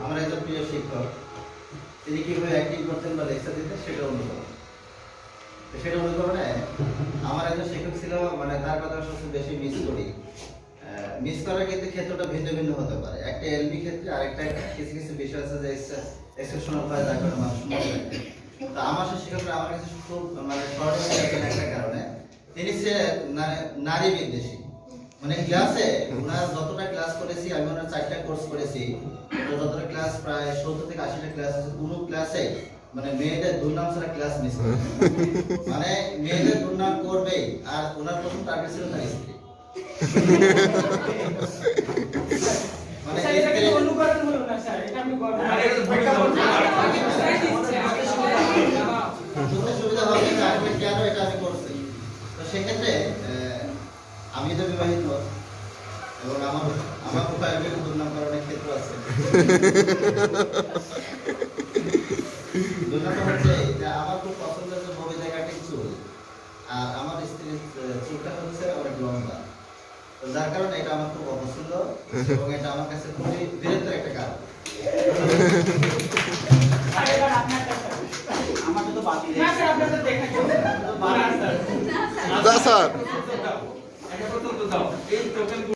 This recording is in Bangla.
আমার একজন প্রিয় শিক্ষক তিনি কিভাবে অ্যাক্টিং করতেন বা লেকচার দিতেন সেটা অনুকরণ। সেটা অনুকরণে আমার একজন শিক্ষক ছিল, মানে তার কথা সবচেয়ে বেশি মিস করি। মিস করার ক্ষেত্রে ক্ষেত্রটা ভিন্ন ভিন্ন হতে পারে। একটা এলবি ক্ষেত্রে আরেকটা কিছু কিছু বিষয় আছে যে এক্সেপশনাল হয়, যার কারণে মানুষ মনে রাখে। তো আমার সেই শিক্ষকরা আমার কাছে খুব মানে স্মরণীয় একটা কারণে তিনি সে নারী বিদ্বেষী। মানে ক্লাসে ওনার যতটা ক্লাস করেছি, আমি ওনার 4টা কোর্স করেছি, যতটা ক্লাস প্রায় 70 থেকে 80টা ক্লাস আছে, কোনো ক্লাসে মানে মেয়েদের দুর্নাম ছাড়া ক্লাস মিস করে মানে মেয়েদের দুর্নাম করবেই। আর ওনার প্রথম টার্গেট ছিল তার স্ত্রী। মানে স্ত্রী অনুকরণ হলো না স্যার, এটা আমি সুবিধা হবে না, কেন এটা আমি করছি। তো সেক্ষেত্রে আমি তো বিবাহিত এবং আমার উপায় দুর্নাম করার অনেক ক্ষেত্র আছে। দুর্নামটা হচ্ছে যে আমার খুব পছন্দের যে ববিতা কাটিং চুল, আর আমার স্ত্রীর চুলটা হচ্ছে অনেক লম্বা। তো যার কারণে এটা আমার খুব অপছন্দ এবং এটা আমার কাছে খুবই বিরক্তের একটা কারণ। আমার তো বাতিল না স্যার, আপনাদের দেখা যাবে না স্যার।